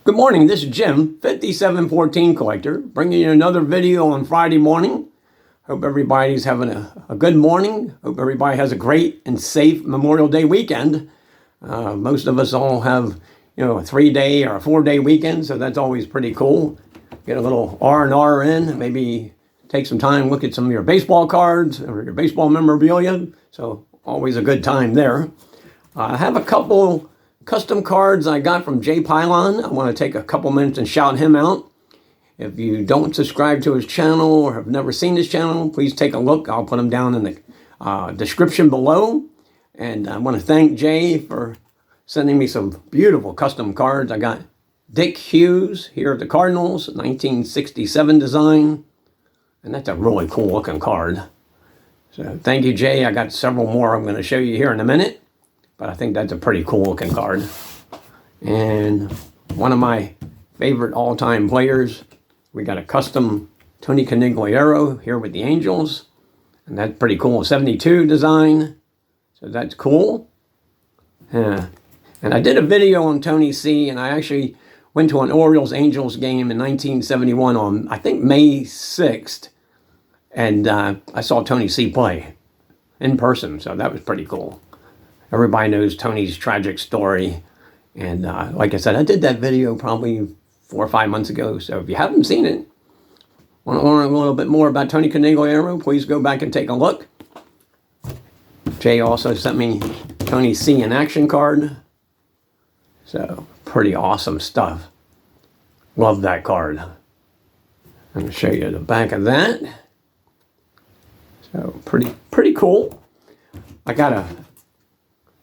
Good morning, this is Jim, 5714 Collector, bringing you another video on Friday morning. Hope everybody's having a good morning. Hope everybody has a great and safe Memorial Day weekend. Most of us all have, a 3-day or a 4-day weekend, so that's always pretty cool. Get a little R&R in, maybe take some time, look at some of your baseball cards or your baseball memorabilia. So always a good time there. I have a couple custom cards I got from Jay Pylon. I want to take a couple minutes and shout him out. If you don't subscribe to his channel or have never seen his channel, please take a look. I'll put them down in the description below. And I want to thank Jay for sending me some beautiful custom cards. I got Dick Hughes here at the Cardinals, 1967 design. And that's a really cool looking card. So thank you, Jay. I got several more I'm going to show you here in a minute. But I think that's a pretty cool looking card. And one of my favorite all-time players, we got a custom Tony Conigliaro here with the Angels. And that's pretty cool, 72 design. So that's cool. And I did a video on Tony C, and I actually went to an Orioles-Angels game in 1971 on, I think, May 6th. And I saw Tony C play in person, so that was pretty cool. Everybody knows Tony's tragic story. And like I said, I did that video probably 4 or 5 months ago. So if you haven't seen it, want to learn a little bit more about Tony Conigliaro, please go back and take a look. Jay also sent me Tony C in action card. So pretty awesome stuff. Love that card. I'm going to show you the back of that. So pretty cool. I got a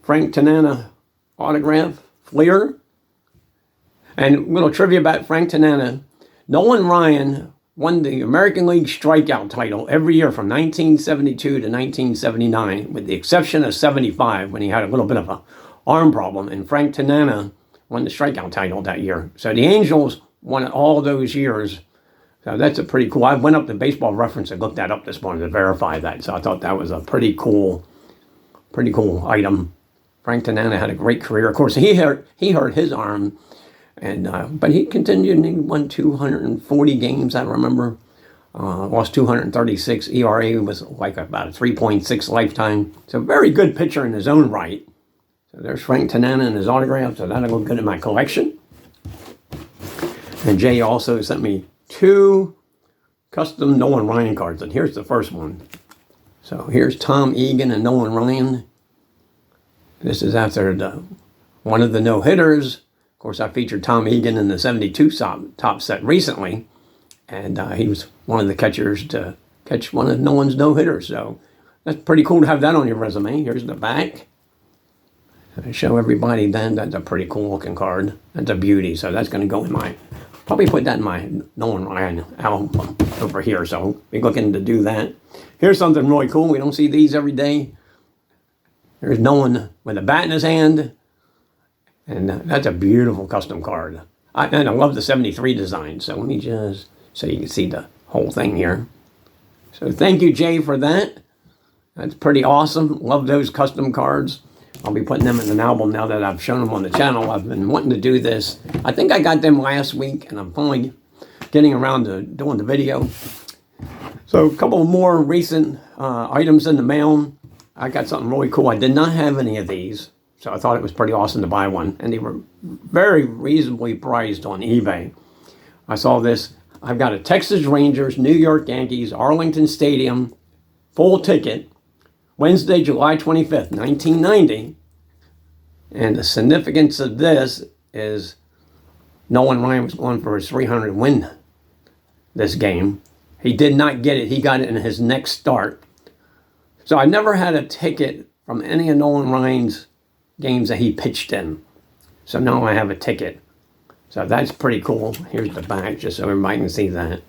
Frank Tanana autograph, Fleer. And a little trivia about Frank Tanana. Nolan Ryan won the American League strikeout title every year from 1972 to 1979, with the exception of 75 when he had a little bit of an arm problem. And Frank Tanana won the strikeout title that year. So the Angels won it all those years. So that's a pretty cool. I went up to Baseball Reference and looked that up this morning to verify that. So I thought that was a pretty cool item. Frank Tanana had a great career. Of course, he hurt his arm, and but he continued and he won 240 games, I remember. Lost 236. ERA was like about a 3.6 lifetime. So very good pitcher in his own right. So there's Frank Tanana and his autograph, so that'll go good in my collection. And Jay also sent me 2 custom Nolan Ryan cards, and here's the first one. So here's Tom Egan and Nolan Ryan. This is after one of the no-hitters. Of course, I featured Tom Egan in the 72 top set recently. And he was one of the catchers to catch one of Nolan's no-hitters. So that's pretty cool to have that on your resume. Here's the back. I show everybody then. That's a pretty cool looking card. That's a beauty. So that's going to go in my... Probably put that in my Nolan Ryan album over here. So be looking to do that. Here's something really cool. We don't see these every day. There's Nolan with a bat in his hand. And that's a beautiful custom card. And I love the 73 design. So let me just, so you can see the whole thing here. So thank you, Jay, for that. That's pretty awesome. Love those custom cards. I'll be putting them in an album now that I've shown them on the channel. I've been wanting to do this. I think I got them last week, and I'm finally getting around to doing the video. So a couple more recent items in the mail. I got something really cool. I did not have any of these, so I thought it was pretty awesome to buy one. And they were very reasonably priced on eBay. I saw this. I've got a Texas Rangers, New York Yankees, Arlington Stadium, full ticket, Wednesday, July 25th, 1990. And the significance of this is Nolan Ryan was going for his 300 win this game. He did not get it. He got it in his next start. So I never had a ticket from any of Nolan Ryan's games that he pitched in. So now I have a ticket. So that's pretty cool. Here's the back, just so everybody can see that.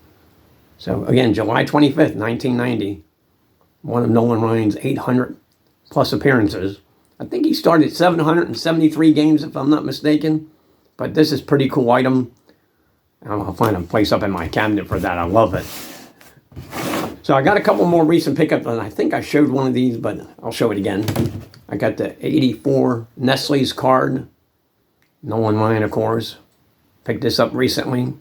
So again, July 25th, 1990. One of Nolan Ryan's 800 plus appearances. I think he started 773 games, if I'm not mistaken. But this is a pretty cool item. I'll find a place up in my cabinet for that. I love it. So I got a couple more recent pickups, and I think I showed one of these, but I'll show it again. I got the 84 Nestle's card. Nolan Ryan, of course. Picked this up recently.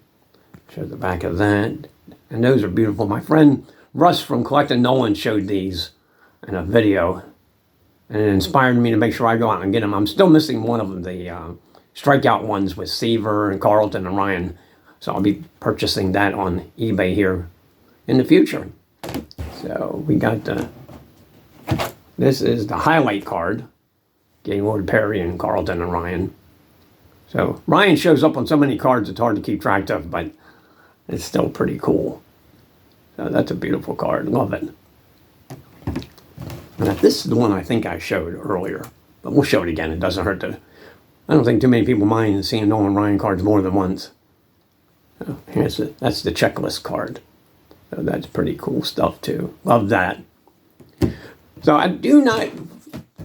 Show the back of that. And those are beautiful. My friend Russ from Collecting Nolan showed these in a video. And it inspired me to make sure I go out and get them. I'm still missing one of them, the strikeout ones with Seaver and Carlton and Ryan. So I'll be purchasing that on eBay here in the future. So we got this is the highlight card. Gaylord Perry and Carlton and Ryan. So Ryan shows up on so many cards it's hard to keep track of, but it's still pretty cool. So that's a beautiful card. Love it. Now, this is the one I think I showed earlier, but we'll show it again. It doesn't hurt to. I don't think too many people mind seeing Nolan Ryan cards more than once. So that's the checklist card. So that's pretty cool stuff too. Love that. So I do not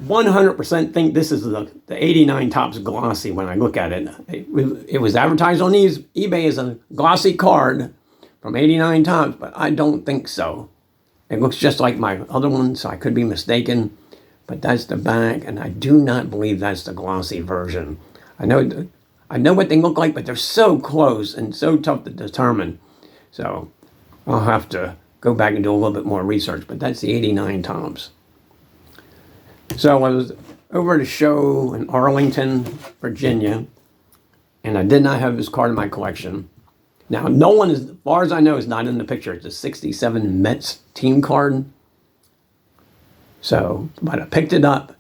100% think this is the 89 Topps glossy when I look at it. It was advertised on eBay as a glossy card from 89 Topps, but I don't think so. It looks just like my other one, so I could be mistaken. But that's the back, and I do not believe that's the glossy version. I know what they look like, but they're so close and so tough to determine. So I'll have to go back and do a little bit more research, but that's the 89 Topps. So I was over at a show in Arlington, Virginia, and I did not have this card in my collection. Now, Nolan, as far as I know, is not in the picture. It's a 67 Mets team card. So, but I picked it up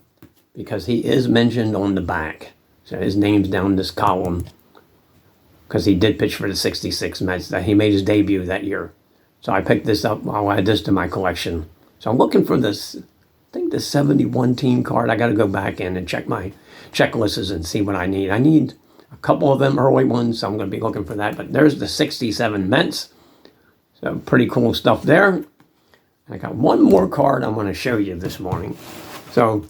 because he is mentioned on the back. So his name's down this column because he did pitch for the 66 Mets. That he made his debut that year. So I picked this up. I'll add this to my collection. So I'm looking for this, I think the 71 team card. I got to go back in and check my checklists and see what I need. I need a couple of them early ones, so I'm going to be looking for that. But there's the 67 Mets. So pretty cool stuff there. I got one more card I'm going to show you this morning. So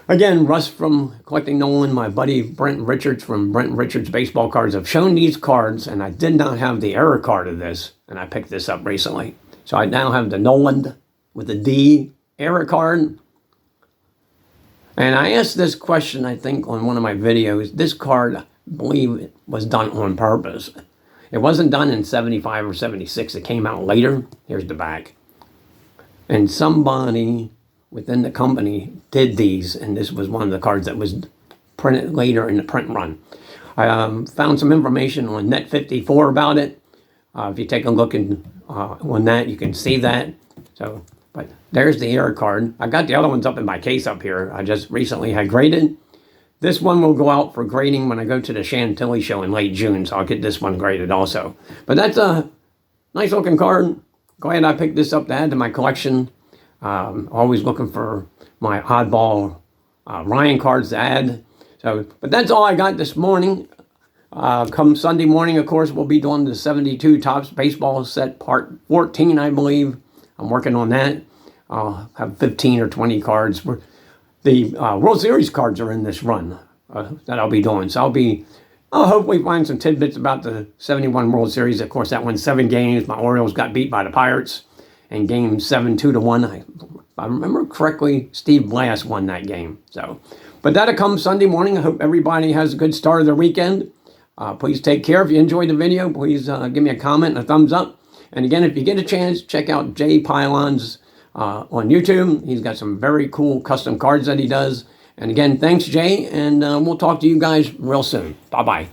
again, Russ from Collecting Nolan, my buddy Brent Richards from Brent Richards Baseball Cards have shown these cards, and I did not have the error card of this, and I picked this up recently. So I now have the Nolan with the D error card. And I asked this question, I think, on one of my videos. This card, I believe, it was done on purpose. It wasn't done in 75 or 76. It came out later. Here's the back. And somebody within the company did these, and this was one of the cards that was printed later in the print run. I found some information on Net54 about it. If you take a look on that, you can see that. So, but there's the error card. I got the other ones up in my case up here. I just recently had graded. This one will go out for grading when I go to the Chantilly show in late June, so I'll get this one graded also. But that's a nice looking card. Glad I picked this up to add to my collection. Always looking for my oddball Ryan cards to add. So, but that's all I got this morning. Come Sunday morning, of course, we'll be doing the 72 Topps baseball set part 14, I believe. I'm working on that. I'll have 15 or 20 cards. The World Series cards are in this run that I'll be doing. So I'll hopefully find some tidbits about the 71 World Series. Of course, that won 7 games. My Orioles got beat by the Pirates in game 7, 2-1. If I remember correctly, Steve Blass won that game. So, but that'll come Sunday morning. I hope everybody has a good start of their weekend. Please take care. If you enjoyed the video, please give me a comment and a thumbs up. And again, if you get a chance, check out Jay Pylon's on YouTube. He's got some very cool custom cards that he does. And again, thanks, Jay, and we'll talk to you guys real soon. Bye-bye.